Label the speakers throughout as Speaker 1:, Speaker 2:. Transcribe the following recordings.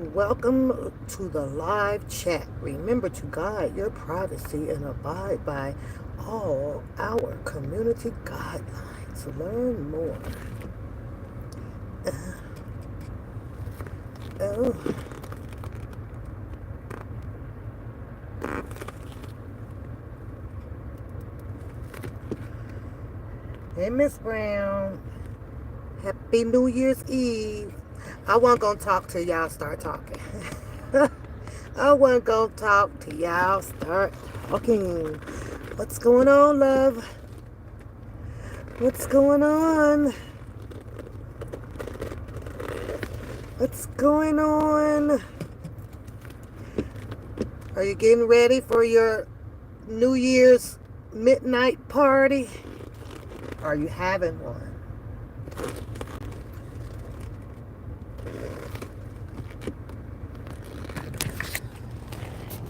Speaker 1: Welcome to the live chat. Remember to guide your privacy and abide by all our community guidelines. Learn more. Oh, hey, Miss Brown. Happy New Year's Eve. I wasn't gonna talk till y'all start talking. I wasn't gonna talk till y'all start talking. What's going on, love? What's going on? What's going on? Are you getting ready for your New Year's midnight party? Are you having one?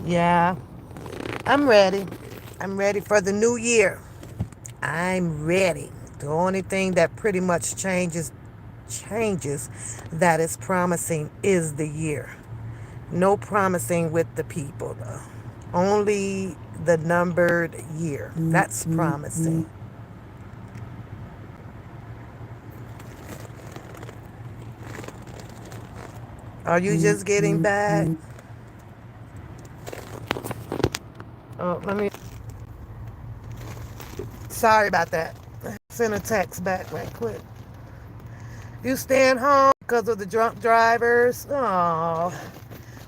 Speaker 1: Yeah, I'm ready. I'm ready for the new year. I'm ready. The only thing that pretty much changes that is promising is the year. No promising with the people though. Only the numbered year. That's promising. Are you just getting back? Oh, let me. Sorry about that. Send a text back right quick. You staying home because of the drunk drivers? Oh,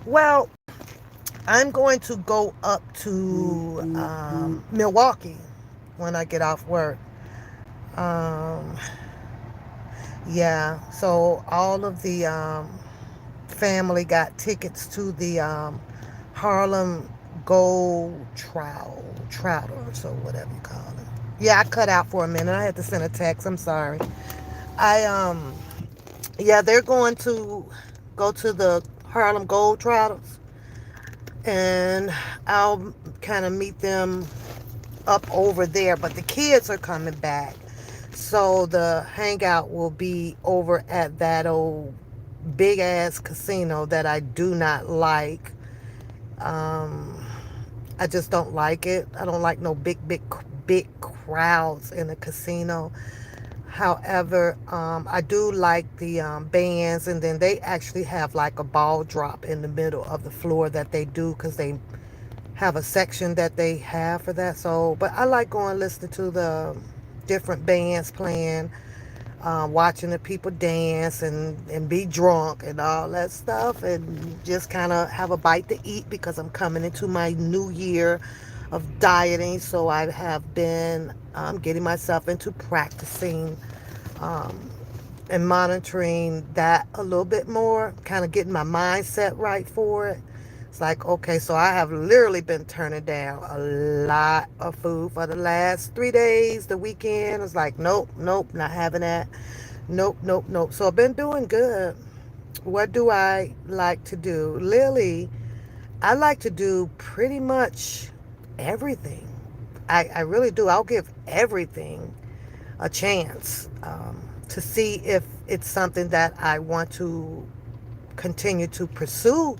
Speaker 1: well, I'm going to go up to Milwaukee when I get off work. Um, yeah, so all of the family got tickets to the Harlem Gold Trotters or whatever you call it. Yeah, I cut out for a minute. I had to send a text. I'm sorry. I yeah, they're going to go to the Harlem Gold Trotters, and I'll kind of meet them up over there. But the kids are coming back, so the hangout will be over at that old big ass casino that I do not like. Um, I just don't like it. I don't like no big crowds in a casino. However, I do like the bands, and then they actually have like a ball drop in the middle of the floor that they do because they have a section that they have for that. So, but I like going listening to the different bands playing, watching the people dance and be drunk and all that stuff, and just kind of have a bite to eat because I'm coming into my new year of dieting. So I have been getting myself into practicing um, and monitoring that a little bit more, kind of getting my mindset right for it. It's like, okay, so I have literally been turning down a lot of food for the last 3 days. The weekend was like, nope, nope, not having that. Nope, nope, nope. So I've been doing good. What do I like to do? Lily, I like to do pretty much everything. I really do. I'll give everything a chance to see if it's something that I want to continue to pursue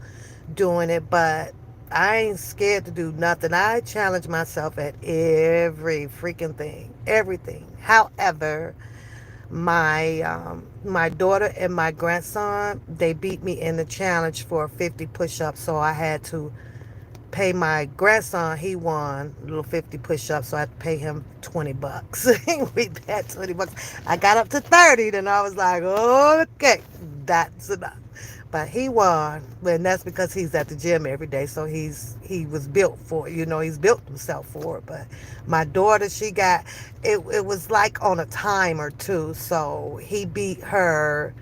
Speaker 1: doing it. But I ain't scared to do nothing. I challenge myself at every freaking thing, everything. However, my daughter and my grandson, they beat me in the challenge for 50 push-ups, so I had to pay my grandson. He won a little 50 push-ups, so I had to pay him $20. We had $20. I got up to 30, then I was like, okay, that's enough. But he won, and that's because he's at the gym every day, so he was built for it. He's built himself for it. But my daughter, she got it was like on a timer too, so he beat her,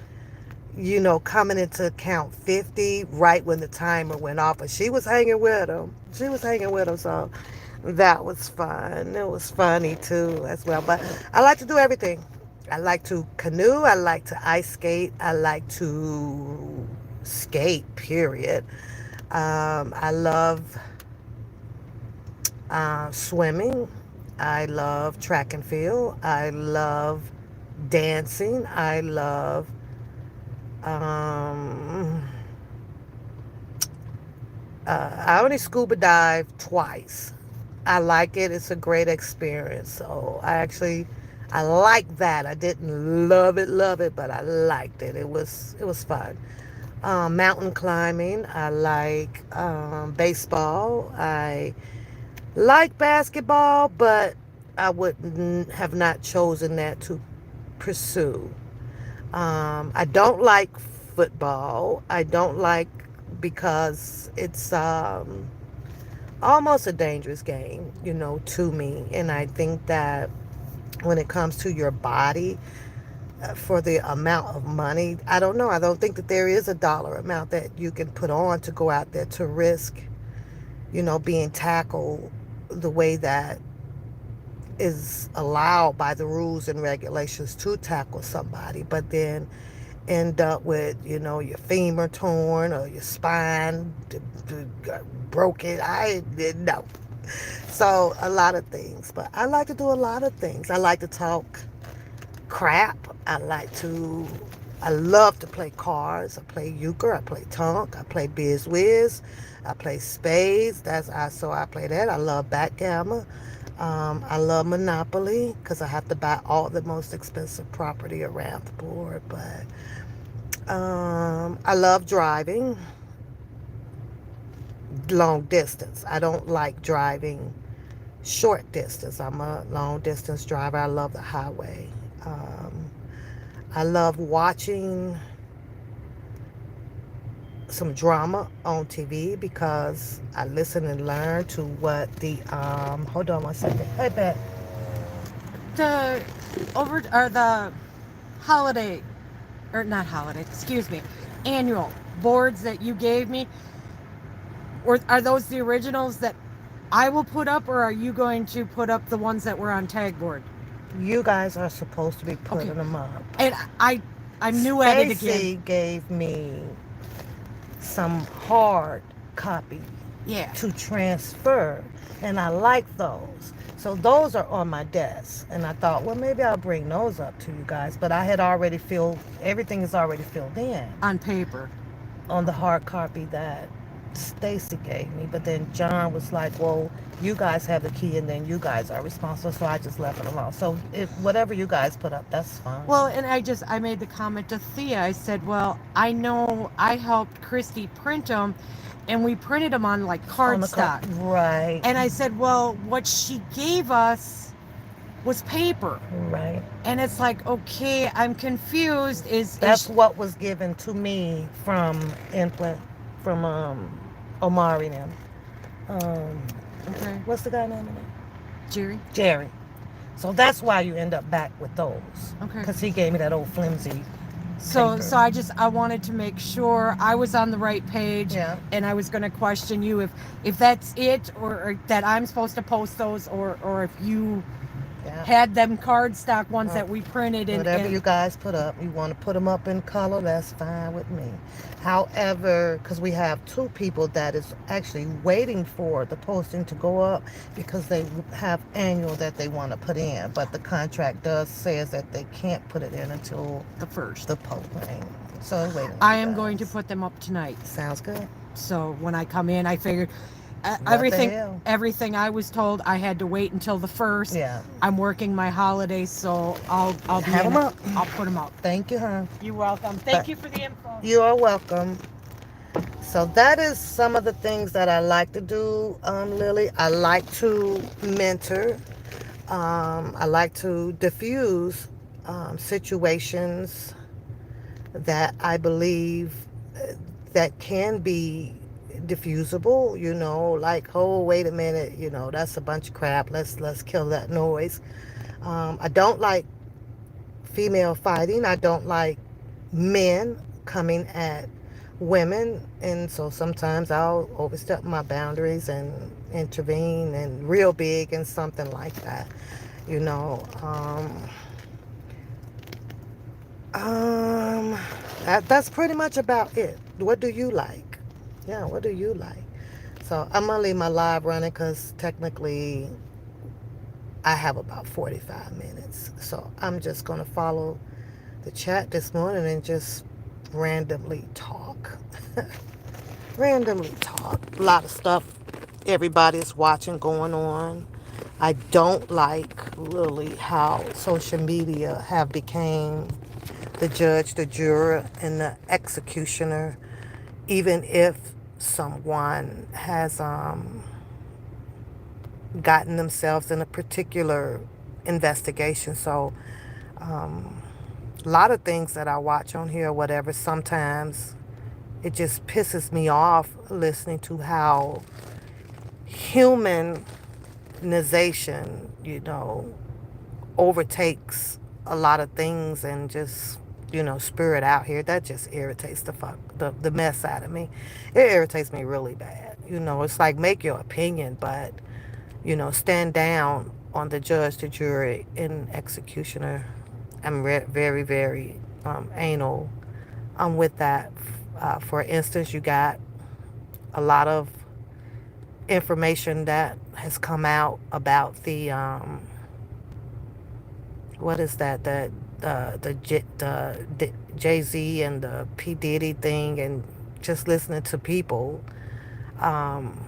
Speaker 1: coming into count 50 right when the timer went off. But she was hanging with him. She was hanging with him, so that was fun. It was funny too as well. But I like to do everything. I like to canoe. I like to ice skate. I like to skate, period. I love swimming. I love track and field. I love dancing. I love um, I only scuba dive twice. I like it. It's a great experience. So I like that. I didn't love it, but I liked it. It was fun. Mountain climbing. I like baseball. I like basketball, but I would have not chosen that to pursue. I don't like football. I don't like because it's almost a dangerous game, to me. And I think that when it comes to your body, for the amount of money, I don't know. I don't think that there is a dollar amount that you can put on to go out there to risk, being tackled the way that is allowed by the rules and regulations to tackle somebody, but then end up with, your femur torn or your spine broken. I didn't know. So a lot of things, but I like to do a lot of things. I like to talk crap. I love to play cards. I play euchre. I play tonk. I play biz whiz. I play spades. So I play that. I love backgammon. I love Monopoly because I have to buy all the most expensive property around the board. But I love driving long distance. I don't like driving short distance. I'm a long distance driver. I love the highway. Um, I love watching some drama on TV because I listen and learn to what hold on one second. Hey, Bet.
Speaker 2: The over or the holiday or not holiday, excuse me, annual boards that you gave me, or are those the originals that I will put up, or are you going to put up the ones that were on tag board?
Speaker 1: You guys are supposed to be
Speaker 2: Okay.
Speaker 1: putting them up.
Speaker 2: And I'm new at it again.
Speaker 1: Stacy gave me some hard copy
Speaker 2: Yeah.
Speaker 1: to transfer, and I like those. So those are on my desk, and I thought, well, maybe I'll bring those up to you guys. But I had already filled everything is already filled in
Speaker 2: On paper.
Speaker 1: on the hard copy that Stacy gave me. But then John was like, well, you guys have the key, and then you guys are responsible. So I just left it alone. So if whatever you guys put up, that's fine.
Speaker 2: Well, and I made the comment to Thea. I said, "Well, I know I helped Christy print them, and we printed them on like
Speaker 1: On the
Speaker 2: cardstock."
Speaker 1: right,
Speaker 2: And I said, "Well, what she gave us was paper."
Speaker 1: right.
Speaker 2: And it's like, "Okay, I'm confused.
Speaker 1: That's what was given to me from input from Omari now. Um,
Speaker 2: okay,
Speaker 1: what's the guy name?
Speaker 2: Jerry?
Speaker 1: Jerry. So that's why you end up back with those,
Speaker 2: Okay."
Speaker 1: because he gave me that old flimsy
Speaker 2: So
Speaker 1: paper.
Speaker 2: so I wanted to make sure I was on the right page,
Speaker 1: Yeah.
Speaker 2: and I was going to question you if that's it, or that I'm supposed to post those, or if you
Speaker 1: Yeah.
Speaker 2: had them cardstock ones
Speaker 1: Uh,
Speaker 2: that we printed, and,
Speaker 1: Whatever
Speaker 2: and
Speaker 1: you guys put up, you want to put them up in color, that's fine with me. However, because we have two people that is actually waiting for the posting to go up because they have annual that they want to put in, but the contract does says that they can't put it in until
Speaker 2: the first.
Speaker 1: the posting. So they're waiting
Speaker 2: I
Speaker 1: on you
Speaker 2: am going to
Speaker 1: guys.
Speaker 2: put them up tonight.
Speaker 1: Sounds good.
Speaker 2: So when I come in, I figured
Speaker 1: What the hell?
Speaker 2: everything I was told I had to wait until the first.
Speaker 1: Yeah.
Speaker 2: I'm working my holidays, so I'll be
Speaker 1: Have
Speaker 2: in
Speaker 1: 'em
Speaker 2: it.
Speaker 1: up.
Speaker 2: I'll put them up.
Speaker 1: Thank you, huh?
Speaker 2: You're welcome.
Speaker 1: But
Speaker 2: Thank you for the info.
Speaker 1: you are welcome. So that is some of the things that I like to do, Lily. I like to mentor. I like to diffuse situations that I believe that can be diffusable. Like, oh, wait a minute, that's a bunch of crap. Let's kill that noise. I don't like female fighting. I don't like men coming at women, and so sometimes I'll overstep my boundaries and intervene and real big and something like that. You know, um, that's pretty much about it. What do you like? Yeah, what do you like? So I'm gonna leave my live running because technically I have about 45 minutes. So I'm just gonna follow the chat this morning and just randomly talk. randomly talk. A lot of stuff everybody's watching going on. I don't like really how social media have became the judge, the juror, and the executioner, even if someone has gotten themselves in a particular investigation. So a lot of things that I watch on here, whatever, sometimes it just pisses me off listening to how humanization, overtakes a lot of things and just, spew it out here. That just irritates the mess out of me. It irritates me really bad. It's like make your opinion, but, stand down on the judge, the jury, and executioner. I'm very, very anal with that. For instance, you got a lot of information that has come out about the what is that the Jay-Z and the P Diddy thing, and just listening to people um,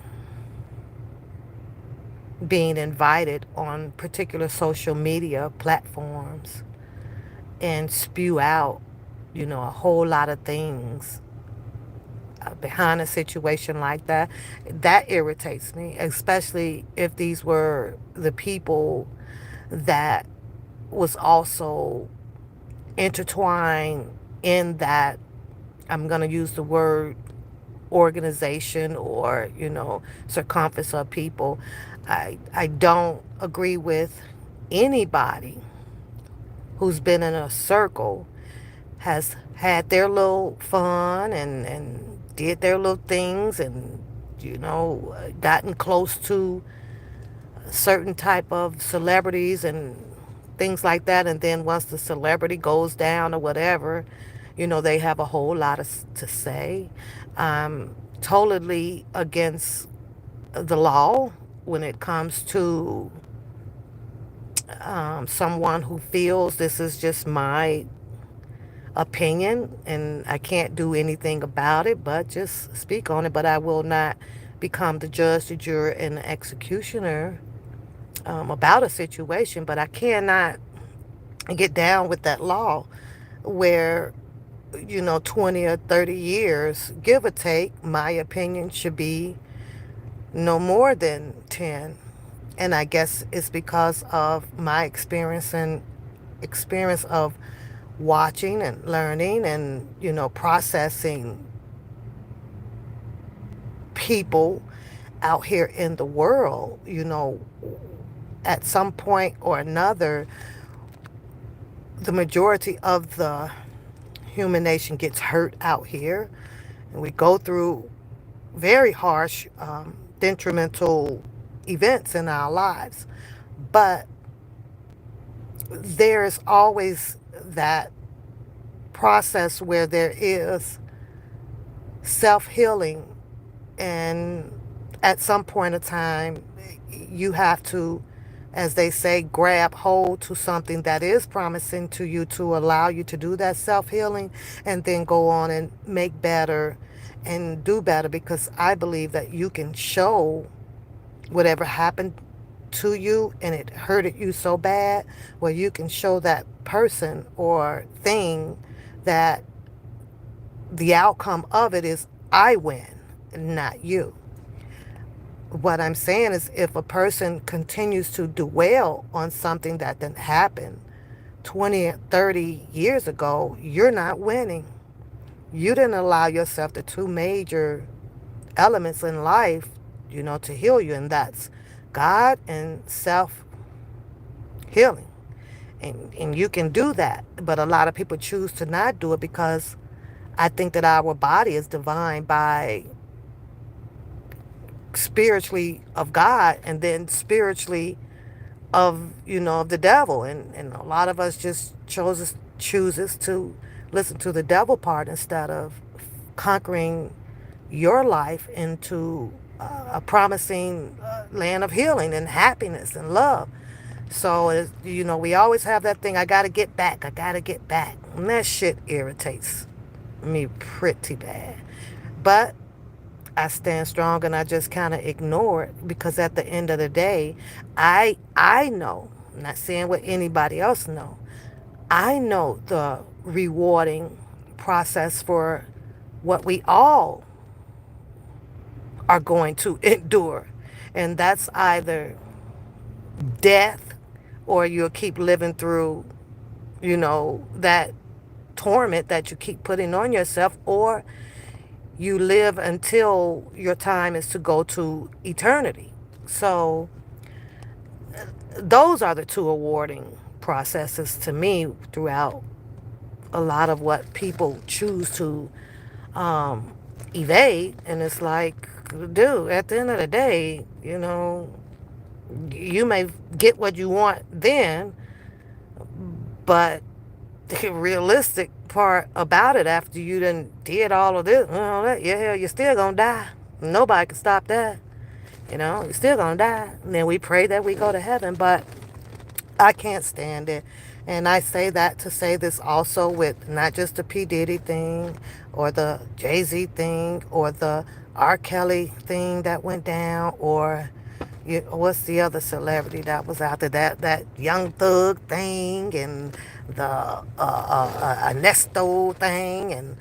Speaker 1: being invited on particular social media platforms and spew out a whole lot of things behind a situation like that. That irritates me, especially if these were the people that was also intertwined in that, I'm going to use the word, organization, or circumference of people. I don't agree with anybody who's been in a circle, has had their little fun and did their little things, and gotten close to certain type of celebrities and things like that, and then once the celebrity goes down or whatever, they have a whole lot to say. Totally against the law when it comes to someone who feels this is just my opinion and I can't do anything about it but just speak on it. But I will not become the judge, the juror, and the executioner about a situation. But I cannot get down with that law where 20 or 30 years, give or take, my opinion should be no more than 10. And I guess it's because of my experience of watching and learning and processing people out here in the world. At some point or another, the majority of the human nation gets hurt out here, and we go through very harsh detrimental events in our lives. But there's always that process where there is self-healing, and at some point of time you have to, as they say, grab hold to something that is promising to you to allow you to do that self-healing, and then go on and make better and do better. Because I believe that you can show whatever happened to you and it hurted you so bad, where you can show that person or thing that the outcome of it is I win, not you. What I'm saying is, if a person continues to dwell on something that didn't happen 20 or 30 years ago, you're not winning. You didn't allow yourself the two major elements in life, to heal you, and that's God and self-healing. And you can do that, but a lot of people choose to not do it, because I think that our body is divine by spiritually of God, and then spiritually of of the devil, and a lot of us just chooses to listen to the devil part instead of conquering your life into a promising land of healing and happiness and love. So we always have that thing, I gotta get back, and that shit irritates me pretty bad. But I stand strong and I just kind of ignore it because at the end of the day, I know, I'm not saying what anybody else know. I know the rewarding process for what we all are going to endure. And that's either death or you'll keep living through, that torment that you keep putting on yourself, or you live until your time is to go to eternity. So those are the two awarding processes to me throughout a lot of what people choose to um, evade. And it's like, dude, at the end of the day, you may get what you want then, but the realistic part about it, after you done did all of this, yeah, you're still gonna die. Nobody can stop that. You're still gonna die. And then we pray that we go to heaven, but I can't stand it. And I say that to say this also with not just the P. Diddy thing or the Jay-Z thing or the R. Kelly thing that went down, or what's the other celebrity that was out there? That Young Thug thing, and the Ernesto thing, and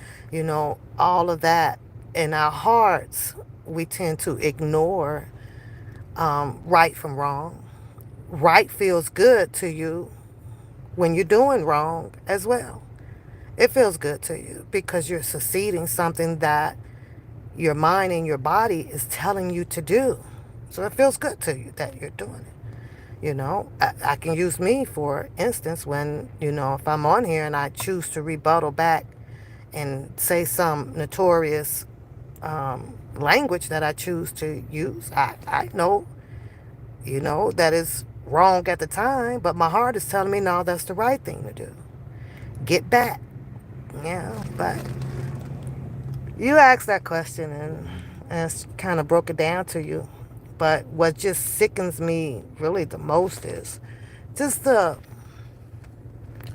Speaker 1: all of that. In our hearts, we tend to ignore right from wrong. Right feels good to you when you're doing wrong as well. It feels good to you because you're succeeding something that your mind and your body is telling you to do. So it feels good to you that you're doing it. I can use me for instance when, if I'm on here and I choose to rebuttal back and say some notorious language that I choose to use, I know, that is wrong at the time, but my heart is telling me, no, that's the right thing to do. Get back. Yeah, but you asked that question and kind of broke it down to you. But what just sickens me really the most is just the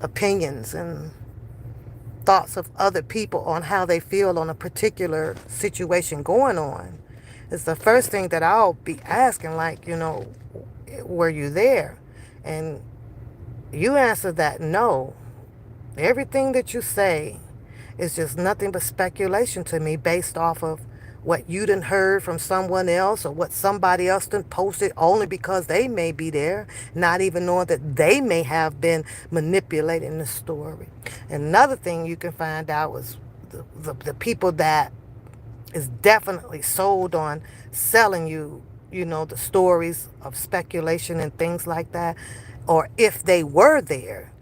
Speaker 1: opinions and thoughts of other people on how they feel on a particular situation going on. It's the first thing that I'll be asking, like, were you there? And you answer that no. Everything that you say is just nothing but speculation to me based off of what you done heard from someone else or what somebody else done posted, only because they may be there, not even knowing that they may have been manipulating the story. Another thing you can find out was the people that is definitely sold on selling you, the stories of speculation and things like that. Or if they were there,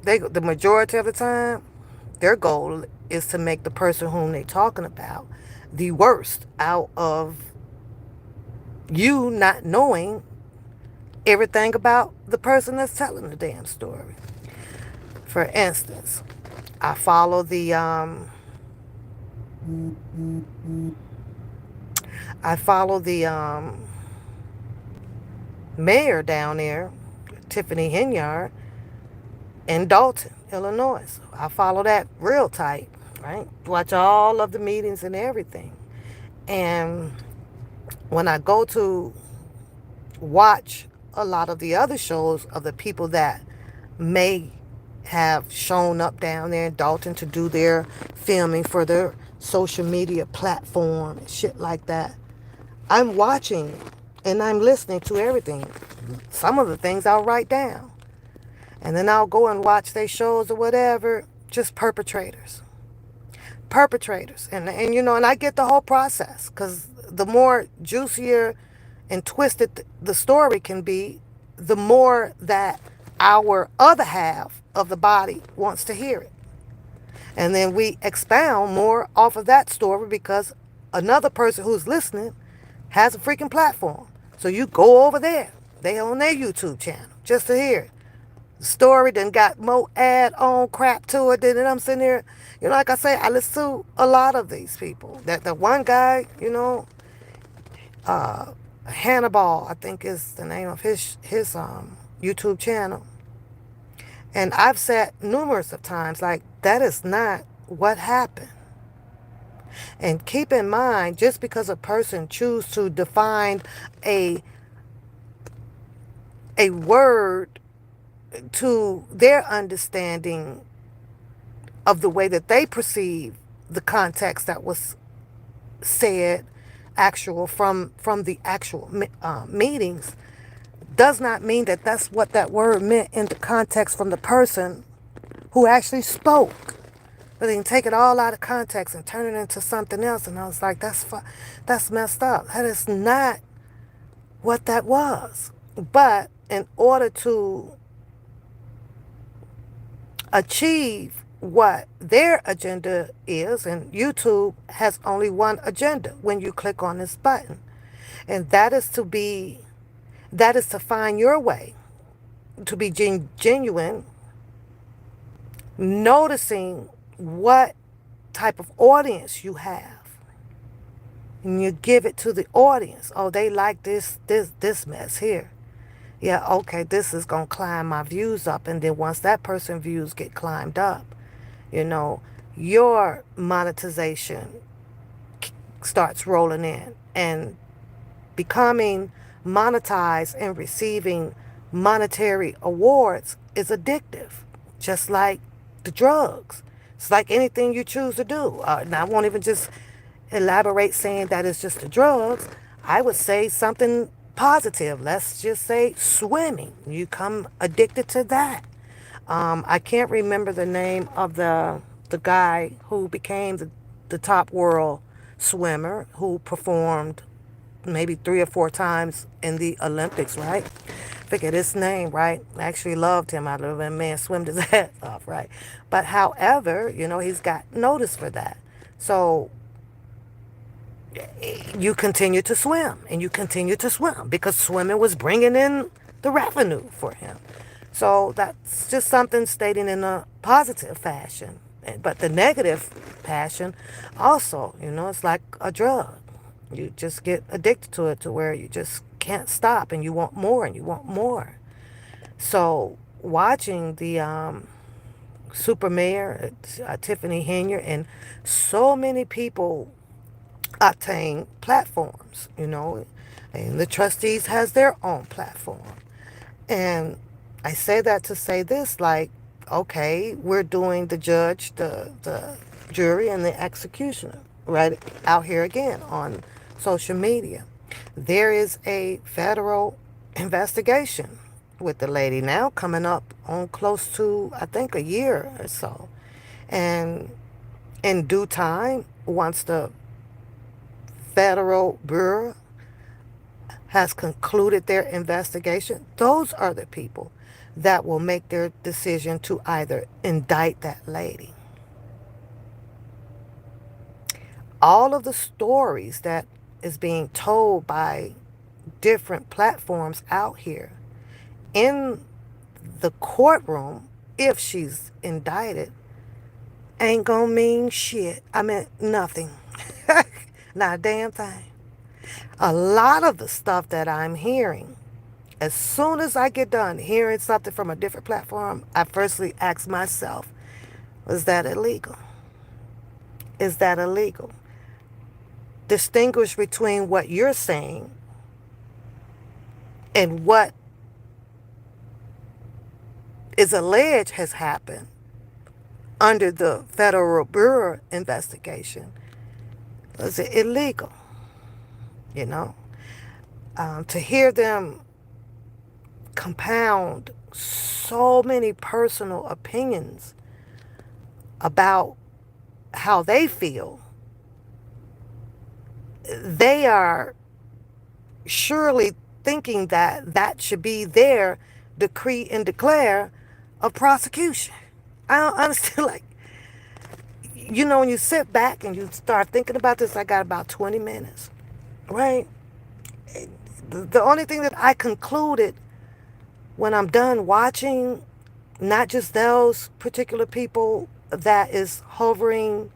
Speaker 1: the majority of the time, their goal is to make the person whom they're talking about the worst out of you, not knowing everything about the person that's telling the damn story. For instance, I follow the mayor down there, Tiffany Henyard, in Dalton, Illinois. So I follow that real tight, right? Watch all of the meetings and everything. And when I go to watch a lot of the other shows of the people that may have shown up down there in Dalton to do their filming for their social media platform and shit like that, I'm watching and I'm listening to everything. Some of the things I'll write down. And then I'll go and watch their shows or whatever. Just perpetrators. Perpetrators. And I get the whole process. Because the more juicier and twisted the story can be, the more that our other half of the body wants to hear it. And then we expound more off of that story because another person who's listening has a freaking platform. So you go over there. They on their YouTube channel just to hear it. The story then got more add-on crap to it. Then I'm sitting there, like I say, I listen to a lot of these people. That the one guy, Hannibal, I think is the name of his YouTube channel. And I've said numerous of times, like, that is not what happened. And keep in mind, just because a person chooses to define a a word to their understanding of the way that they perceive the context that was said, actual from the actual meetings, does not mean that that's what that word meant in the context from the person who actually spoke. But they can take it all out of context and turn it into something else. And I was like, that's messed up. That is not what that was. But in order to achieve what their agenda is, and YouTube has only one agenda when you click on this button, and that is to find your way to be genuine, noticing what type of audience you have, and you give it to the audience. Oh, they like this mess here. Yeah, okay, this is gonna climb my views up, and then once that person views get climbed up, you know, your monetization starts rolling in, and becoming monetized and receiving monetary awards is addictive, just like the drugs. It's like anything you choose to do. And I won't even just elaborate saying that it's just the drugs. I would say something positive. Let's just say swimming. You come addicted to that. I can't remember the name of the guy who became the top world swimmer, who performed maybe 3 or 4 times in the Olympics, right? Forget his name, right? I actually loved him. I love him. Man, swim his ass off, right? But however, he's got notice for that. So you continue to swim and you continue to swim because swimming was bringing in the revenue for him. So that's just something stating in a positive fashion. But the negative passion also, it's like a drug. You just get addicted to it to where you just can't stop and you want more and you want more. So watching the super mayor, Tiffany Henya, and so many people obtain platforms, and the trustees has their own platform. And I say that to say this, like, okay, we're doing the judge, the jury, and the executioner right out here again on social media. There is a federal investigation with the lady now coming up on close to, I think, a year or so. And in due time, once the Federal Bureau has concluded their investigation, those are the people that will make their decision to either indict that lady. All of the stories that is being told by different platforms out here in the courtroom, if she's indicted, ain't gonna mean shit. I mean, nothing. Not a damn thing. A lot of the stuff that I'm hearing, as soon as I get done hearing something from a different platform, I firstly ask myself, is that illegal? Is that illegal? Distinguish between what you're saying and what is alleged has happened under the Federal Bureau investigation. Is it illegal? To hear them compound so many personal opinions about how they feel, they are surely thinking that that should be their decree and declare of prosecution. I don't understand. Like, when you sit back and you start thinking about this, I got about 20 minutes, right? The only thing that I concluded when I'm done watching, not just those particular people that is hovering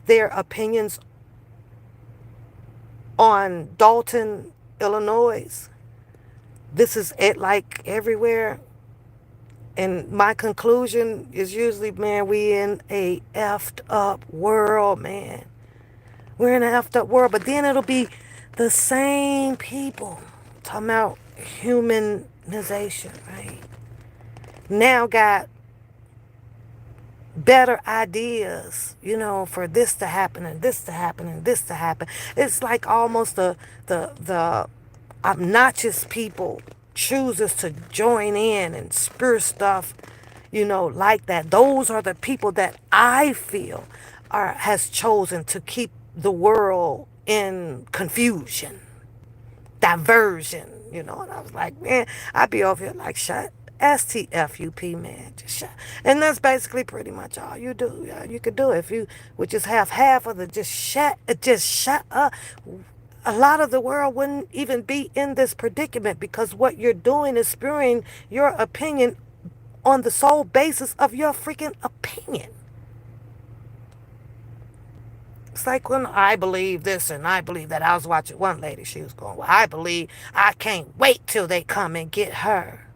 Speaker 1: their opinions on Dalton, Illinois. This is it, like everywhere. And my conclusion is usually, man, we in a effed up world, man. We're in an effed up world. But then it'll be the same people talking about humanization, right? Now got better ideas, for this to happen and this to happen and this to happen. It's like almost the obnoxious people chooses to join in and spur stuff, like that. Those are the people that I feel has chosen to keep the world in confusion, diversion, And I was like, man, I'd be over here like, shut STFUP, man, just shut. And that's basically pretty much all you do. Yeah, you could do it if you would just have half of the just shut up. A lot of the world wouldn't even be in this predicament because what you're doing is spewing your opinion on the sole basis of your freaking opinion. It's like when I believe this and I believe that. I was watching one lady, she was going, well, I can't wait till they come and get her.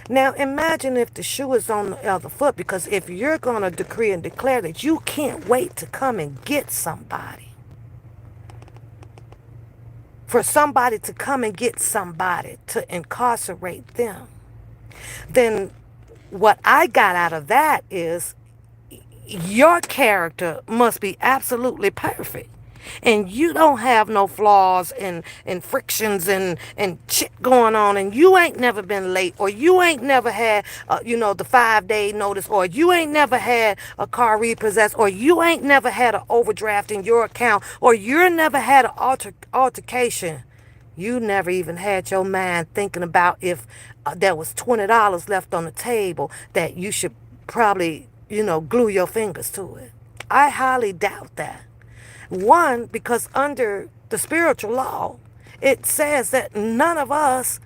Speaker 1: Now imagine if the shoe is on the other foot, because if you're going to decree and declare that you can't wait to come and get somebody, for somebody to come and get somebody to incarcerate them, then what I got out of that is your character must be absolutely perfect. And you don't have no flaws and frictions and shit going on, and you ain't never been late, or you ain't never had the 5-day notice, or you ain't never had a car repossessed, or you ain't never had an overdraft in your account, or you never had an altercation. You never even had your mind thinking about if there was $20 left on the table that you should probably glue your fingers to it. I highly doubt that. One, because under the spiritual law, it says that none of us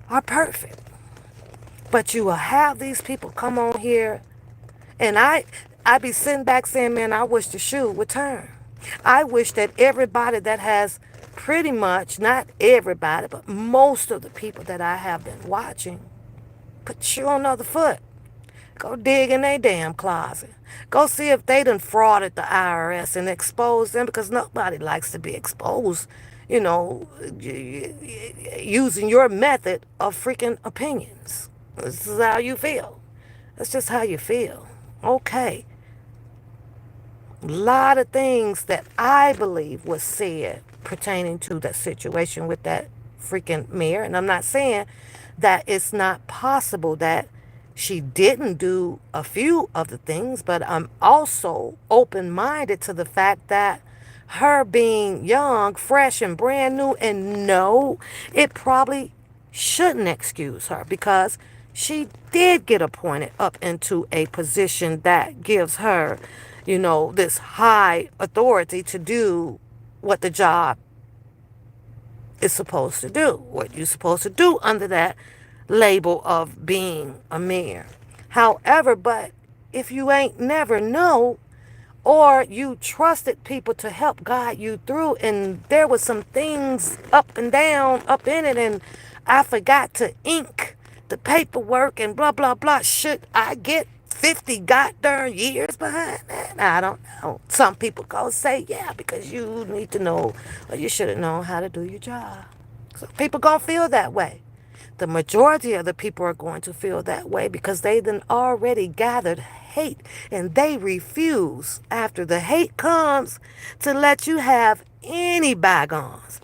Speaker 1: are perfect. But you will have these people come on here, and I be sitting back saying, man, I wish the shoe would turn. I wish that everybody that has pretty much, not everybody, but most of the people that I have been watching, put the shoe on the other foot. Go dig in their damn closet. Go see if they done frauded the IRS and expose them, because nobody likes to be exposed, using your method of freaking opinions. This is how you feel. That's just how you feel. Okay. A lot of things that I believe was said pertaining to that situation with that freaking mayor. And I'm not saying that it's not possible that she didn't do a few of the things, but I'm also open-minded to the fact that her being young, fresh, and brand new, and no, it probably shouldn't excuse her, because she did get appointed up into a position that gives her, this high authority to do what the job is supposed to do, what you're supposed to do under that label of being a mayor. However, but if you ain't never know, or you trusted people to help guide you through, and there was some things up and down up in it, and I forgot to ink the paperwork and blah blah blah, should I get 50 goddamn years behind that? I don't know. Some people go say, yeah, because you need to know, or you should have known how to do your job. So people gonna feel that way. The majority of the people are going to feel that way because they then already gathered hate, and they refuse, after the hate comes, to let you have any bygones.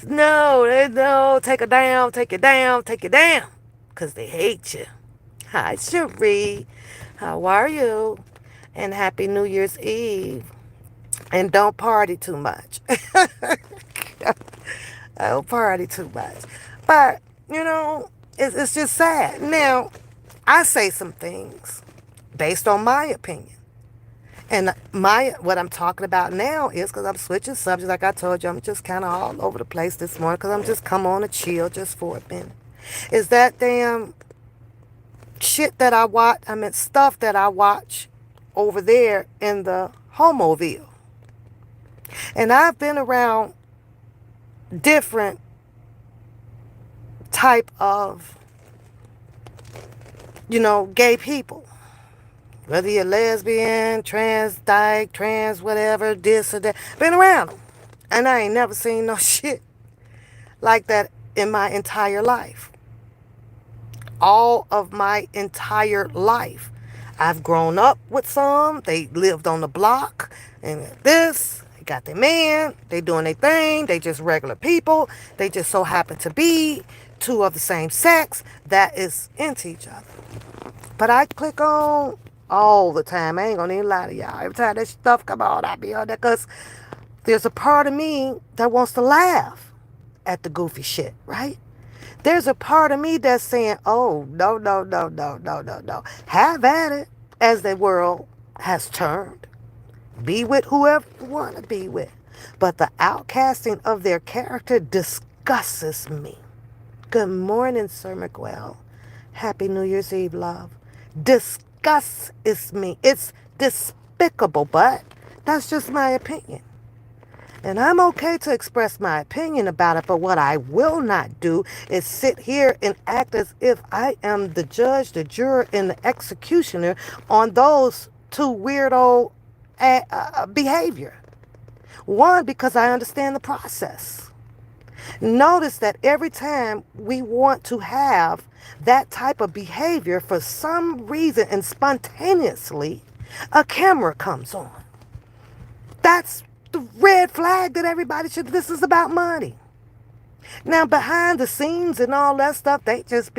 Speaker 1: No, take it down, take it down, take it down, because they hate you. Hi, Cherie. How are you? And happy New Year's Eve. And don't party too much. Don't party too much. But it's just sad. Now, I say some things based on my opinion. And what I'm talking about now is, because I'm switching subjects, like I told you, I'm just kind of all over the place this morning, because I'm just come on to chill just for a minute. Is that damn shit that I watch, stuff that I watch over there in the Homoville. And I've been around different type of, gay people. Whether you're lesbian, trans, dyke, trans, whatever, this or that. Been around them. And I ain't never seen no shit like that in my entire life. All of my entire life. I've grown up with some. They lived on the block. And this, they got their man. They doing their thing. They just regular people. They just so happen to be two of the same sex that is into each other. But I click on all the time. I ain't gonna even lie to y'all. Every time that stuff come on, I be on there because there's a part of me that wants to laugh at the goofy shit, right? There's a part of me that's saying, oh, no, no, no, no, no, no, no. Have at it as the world has turned. Be with whoever you want to be with. But the outcasting of their character disgusts me. Good morning, Sir Miguel. Happy New Year's Eve, love. Disgust is me. It's despicable, but that's just my opinion. And I'm okay to express my opinion about it, but what I will not do is sit here and act as if I am the judge, the juror, and the executioner on those two weirdo behavior. One, because I understand the process. Notice that every time we want to have that type of behavior, for some reason and spontaneously, a camera comes on. That's the red flag that everybody should. This is about money. Now, behind the scenes and all that stuff, they just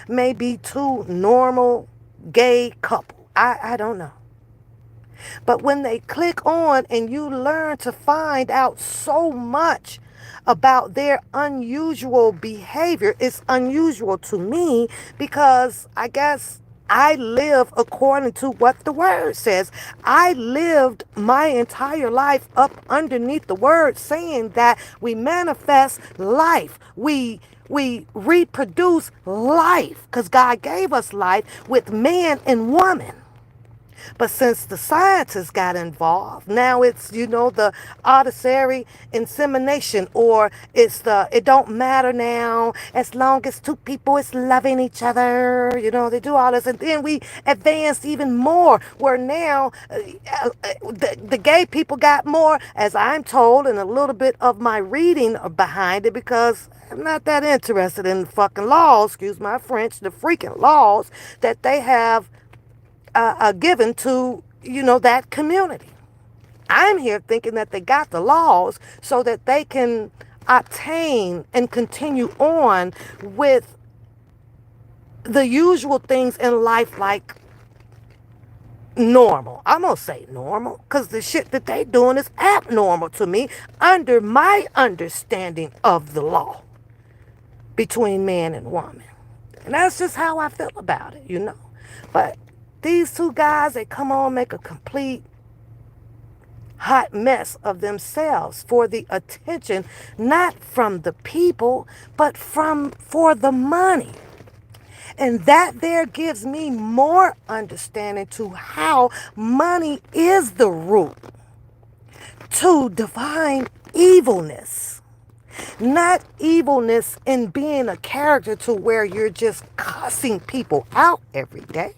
Speaker 1: maybe two normal gay couple. I don't know. But when they click on and you learn to find out so much about their unusual behavior, it's unusual to me because I guess I live according to what the word says. I lived my entire life up underneath the word saying that we manifest life. We reproduce life because God gave us life with man and woman. But since the scientists got involved, now it's, the artificial insemination, or it don't matter now as long as two people is loving each other. They do all this. And then we advanced even more where now the gay people got more, as I'm told, and a little bit of my reading behind it, because I'm not that interested in the fucking laws, excuse my French, the freaking laws that they have given to, that community. I'm here thinking that they got the laws so that they can obtain and continue on with the usual things in life like normal. I'm going to say normal because the shit that they doing is abnormal to me under my understanding of the law between man and woman. And that's just how I feel about it. But these two guys, they come on, make a complete hot mess of themselves for the attention, not from the people, but for the money. And that there gives me more understanding to how money is the root to divine evilness. Not evilness in being a character to where you're just cussing people out every day,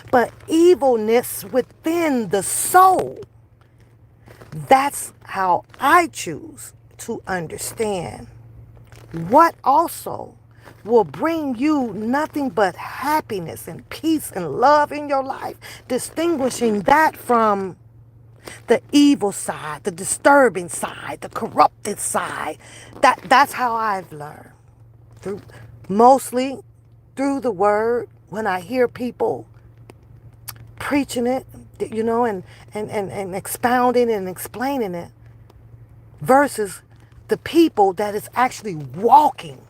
Speaker 1: but evilness within the soul. That's how I choose to understand what also will bring you nothing but happiness and peace and love in your life, distinguishing that from the evil side, the disturbing side, the corrupted side. That's how I've learned. Mostly through the word, when I hear people preaching it, and expounding and explaining it, versus the people that is actually walking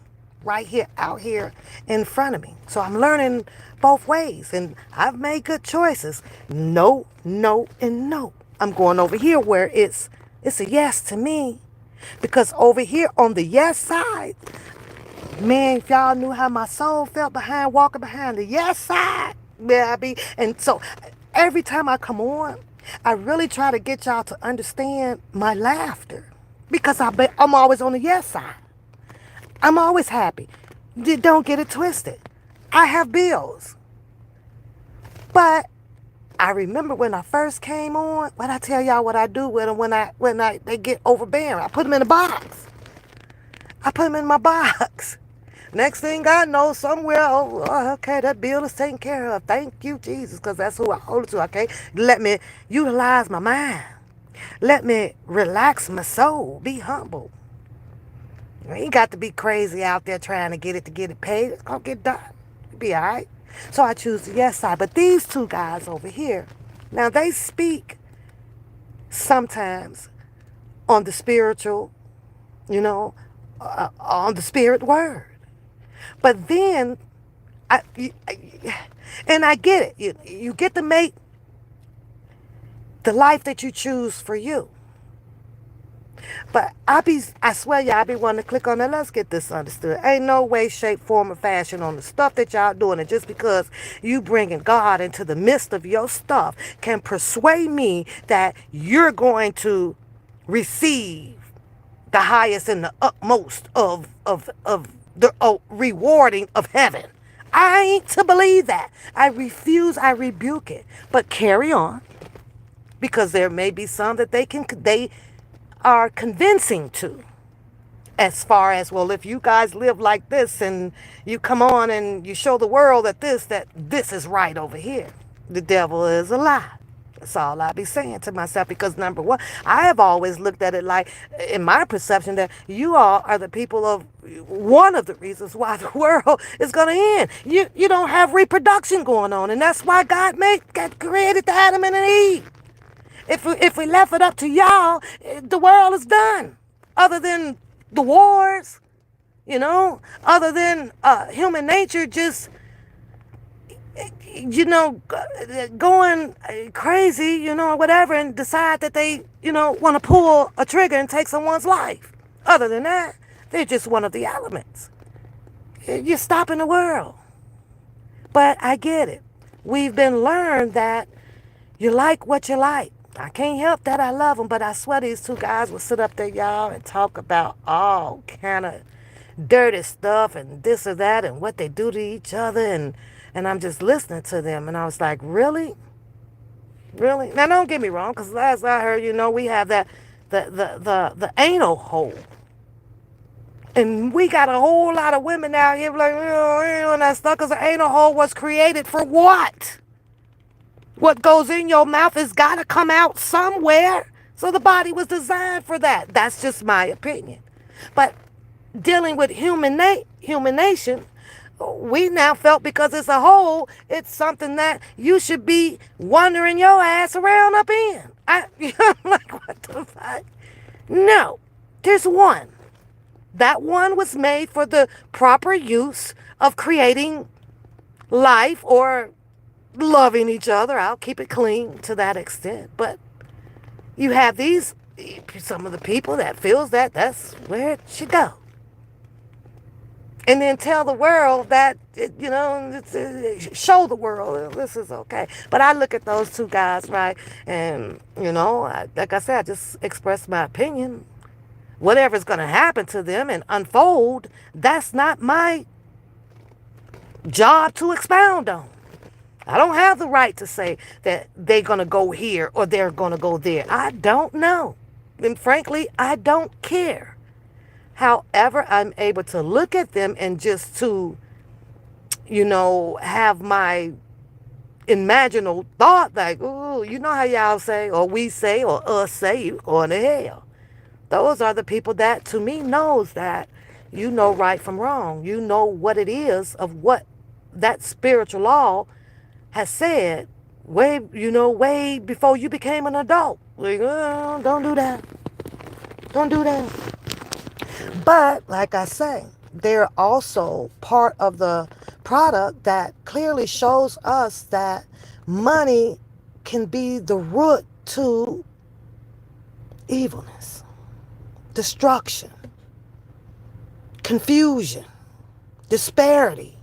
Speaker 1: right here, out here in front of me. So I'm learning both ways, and I've made good choices. No, no, and no. I'm going over here where it's a yes to me, because over here on the yes side, man, if y'all knew how my soul felt walking behind the yes side, baby. And so every time I come on, I really try to get y'all to understand my laughter, because I'm always on the yes side. I'm always happy. Don't get it twisted. I have bills. But I remember when I first came on, when I tell y'all what I do with them when they get overbearing. I put them in a box. I put them in my box. Next thing I know, somewhere, okay, that bill is taken care of. Thank you, Jesus, because that's who I hold it to, okay? Let me utilize my mind. Let me relax my soul. Be humble. You ain't got to be crazy out there trying to get it paid. It's going to get done. You'll be all right. So I choose the yes side. But these two guys over here, now they speak sometimes on the spiritual, on the spirit word. But then, I get it. You get to make the life that you choose for you. But I swear y'all, I be wanting to click on that. Let's get this understood. Ain't no way, shape, form, or fashion on the stuff that y'all doing. And just because you bringing God into the midst of your stuff can persuade me that you're going to receive the highest and the utmost of the rewarding of heaven. I ain't to believe that. I refuse. I rebuke it. But carry on, because there may be some that they are convincing to, as far as, well, if you guys live like this and you come on and you show the world that this is right over here, the devil is a lie. That's all I be saying to myself, because number one, I have always looked at it like, in my perception, that you all are the people of one of the reasons why the world is going to end. You don't have reproduction going on, and that's why God created the Adam and Eve. If we left it up to y'all, the world is done. Other than the wars, other than human nature just, going crazy, or whatever, and decide that they, want to pull a trigger and take someone's life. Other than that, they're just one of the elements. You're stopping the world. But I get it. We've been learned that you like what you like. I can't help that I love them, but I swear these two guys will sit up there, y'all, and talk about all kind of dirty stuff and this or that and what they do to each other, and I'm just listening to them, and I was like, really? Really? Now, don't get me wrong, because last I heard, we have that the anal hole. And we got a whole lot of women out here like, and that stuff, because the anal hole was created for what? What goes in your mouth has got to come out somewhere. So the body was designed for that. That's just my opinion. But dealing with human nation, we now felt, because it's a hole, it's something that you should be wandering your ass around up in. I'm like, what the fuck? No, there's one. That one was made for the proper use of creating life or loving each other. I'll keep it clean to that extent. But you have some of the people that feels that that's where it should go. And then tell the world that, show the world this is okay. But I look at those two guys, right? And, like I said, I just expressed my opinion. Whatever's going to happen to them and unfold, that's not my job to expound on. I don't have the right to say that they're going to go here or they're going to go there. I don't know. And frankly, I don't care. However, I'm able to look at them and just to, have my imaginal thought like, ooh, you know how y'all say, or we say, or us say, you going to hell. Those are the people that, to me, knows that you know right from wrong. You know what it is of what that spiritual law has said way before you became an adult. Like, oh, don't do that. Don't do that. But, like I say, they're also part of the product that clearly shows us that money can be the root to evilness, destruction, confusion, disparity.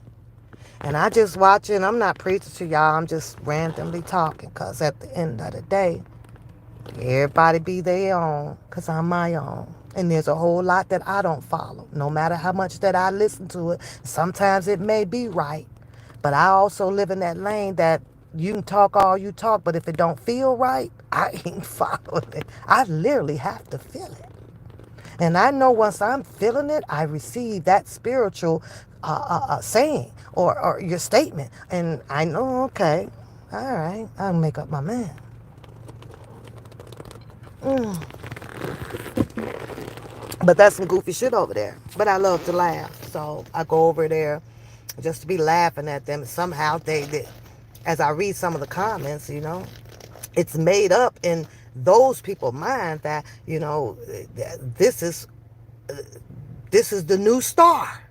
Speaker 1: And I just watching, I'm not preaching to y'all, I'm just randomly talking, because at the end of the day, everybody be their own, because I'm my own. And there's a whole lot that I don't follow. No matter how much that I listen to it, sometimes it may be right. But I also live in that lane that You can talk all you talk, but if it don't feel right, I ain't following it. I literally have to feel it. And I know once I'm feeling it, I receive that spiritual saying or your statement. And I know, okay, all right, I'll make up my mind. Mm. But that's some goofy shit over there. But I love to laugh. So I go over there just to be laughing at them. Somehow as I read some of the comments, it's made up in those people's mind that, this is the new star.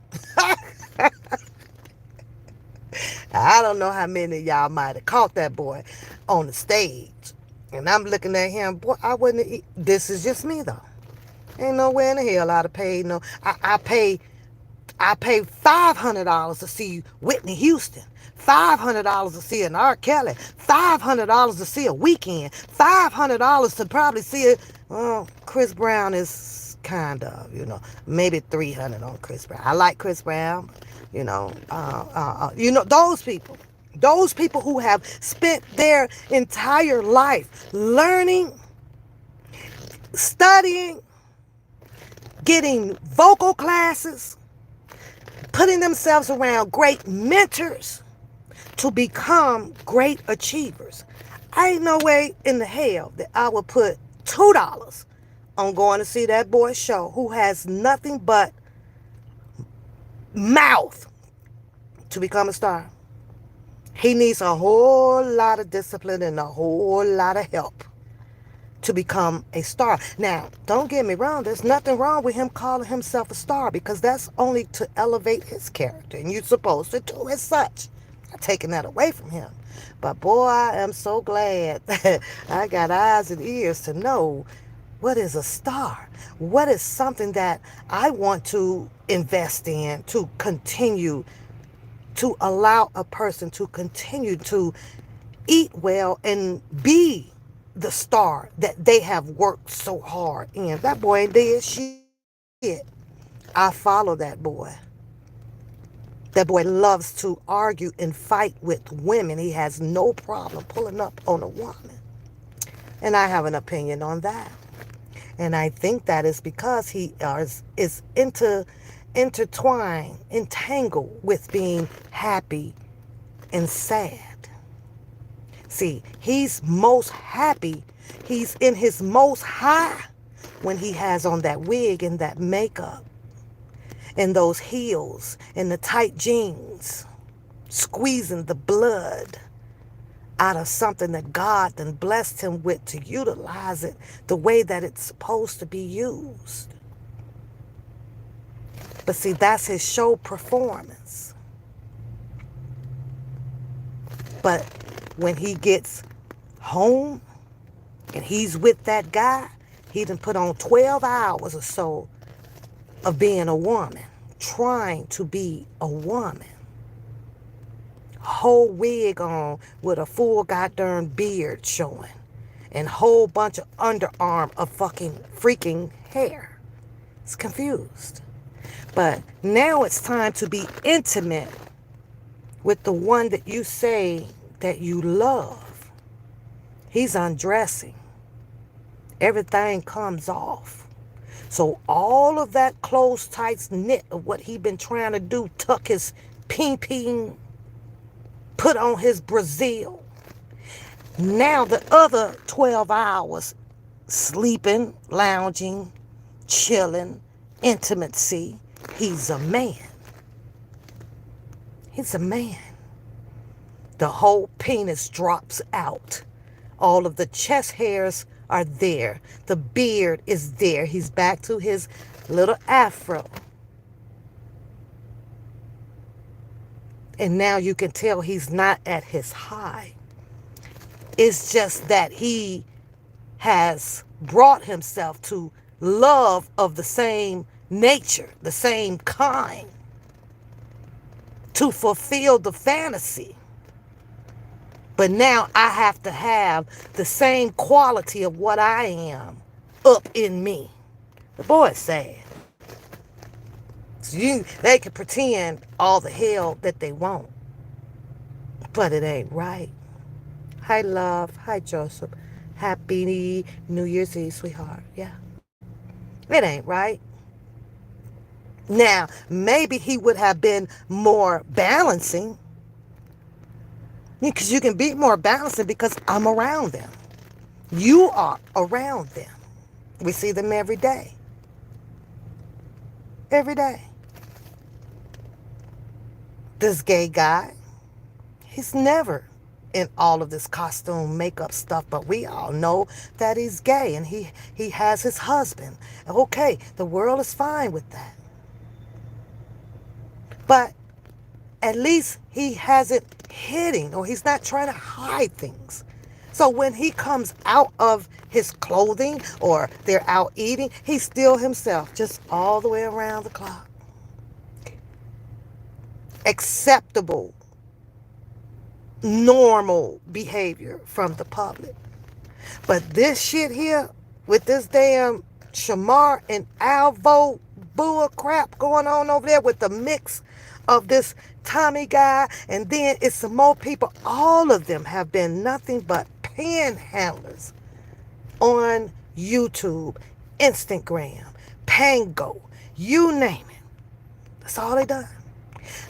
Speaker 1: I don't know how many of y'all might have caught that boy on the stage. And I'm looking at him, boy, I wouldn't, this is just me though. Ain't nowhere in the hell I'd have paid no, I paid $500 to see Whitney Houston. $500 to see an R. Kelly. $500 to see a Weekend. $500 to probably see it. Well, Chris Brown is kind of, maybe $300 on Chris Brown. I like Chris Brown. Those people. Those people who have spent their entire life learning, studying, getting vocal classes, putting themselves around great mentors to become great achievers. I ain't no way in the hell that I would put $2 on going to see that boy show who has nothing but mouth to become a star. He needs a whole lot of discipline and a whole lot of help to become a star. Now, don't get me wrong. There's nothing wrong with him calling himself a star because that's only to elevate his character. And you're supposed to do as such. I'm taking that away from him. But boy, I am so glad that I got eyes and ears to know what is a star. What is something that I want to invest in to continue to allow a person to continue to eat well and be the star that they have worked so hard in. That boy ain't did shit. I follow that boy. That boy loves to argue and fight with women. He has no problem pulling up on a woman. And I have an opinion on that. And I think that is because he is intertwined, entangled with being happy and sad. See, he's most happy. He's in his most high when he has on that wig and that makeup and those heels and the tight jeans, squeezing the blood out of something that God then blessed him with to utilize it the way that it's supposed to be used. But see, that's his show performance. But when he gets home and he's with that guy, he done put on 12 hours or so of being a woman, trying to be a woman. Whole wig on with a full goddamn beard showing and whole bunch of underarm of fucking freaking hair. It's confused. But now it's time to be intimate with the one that you say that you love. He's undressing. Everything comes off. So all of that close, tight knit of what he been trying to do, tuck his ping, put on his Brazil. Now the other 12 hours, sleeping, lounging, chilling, intimacy. He's a man. He's a man. The whole penis drops out. All of the chest hairs are there. The beard is there. He's back to his little afro. And now you can tell he's not at his high. It's just that he has brought himself to love of the same nature, the same kind, to fulfill the fantasy. But now I have to have the same quality of what I am up in me. The boy's sad. So they can pretend all the hell that they want, but it ain't right. Hi, love. Hi, Joseph. Happy New Year's Eve, sweetheart. Yeah. It ain't right. Now, maybe he would have been more balancing because you can be more balancing because I'm around them. You are around them. We see them every day. Every day. This gay guy, he's never in all of this costume makeup stuff, but we all know that he's gay and he has his husband. Okay, the world is fine with that. But at least he hasn't hidden or he's not trying to hide things. So when he comes out of his clothing or they're out eating, he's still himself, just all the way around the clock. Acceptable, normal behavior from the public. But this shit here with this damn Shamar and Alvo bull crap going on over there with the mix of this Tommy guy, and then it's some more people. All of them have been nothing but panhandlers on YouTube, Instagram, Pango, you name it. That's all they done.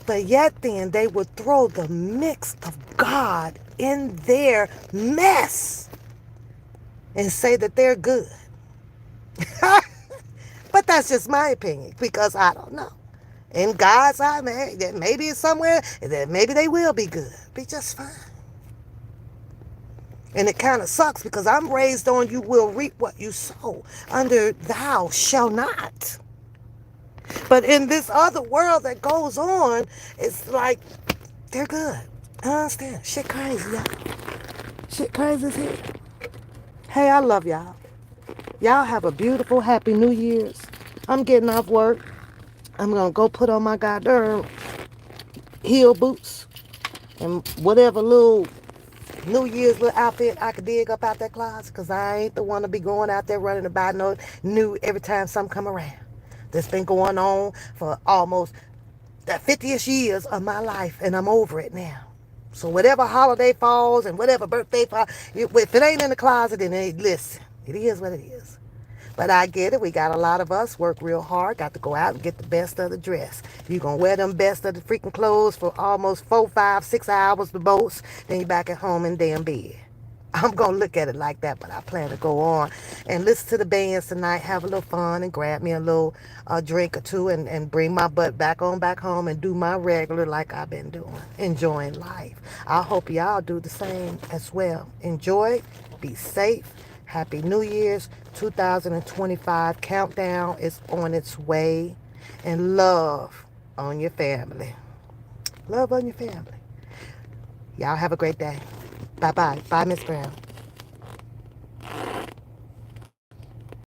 Speaker 1: But yet then they would throw the mix of God in their mess and say that they're good. But that's just my opinion because I don't know. In God's eye, maybe it's somewhere that maybe they will be good, be just fine. And it kind of sucks because I'm raised on you will reap what you sow under thou shall not. But in this other world that goes on, it's like they're good. I understand. Shit crazy, y'all. Shit crazy as hell. Hey, I love y'all. Y'all have a beautiful, happy New Year's. I'm getting off work. I'm going to go put on my goddamn heel boots and whatever little New Year's little outfit I could dig up out that closet because I ain't the one to be going out there running about no new every time something come around. This been going on for almost the 50th years of my life and I'm over it now. So whatever holiday falls and whatever birthday falls, if it ain't in the closet, then listen, it is what it is. But I get it. We got a lot of us work real hard. Got to go out and get the best of the dress. You going to wear them best of the freaking clothes for almost 4, 5, 6 hours the most. Then you back at home in damn bed. I'm going to look at it like that, but I plan to go on and listen to the bands tonight, have a little fun and grab me a little drink or two and bring my butt back home and do my regular like I've been doing, enjoying life. I hope y'all do the same as well. Enjoy, be safe. Happy New Year's 2025 countdown is on its way. And love on your family. Love on your family. Y'all have a great day. Bye-bye. Bye, Miss Brown.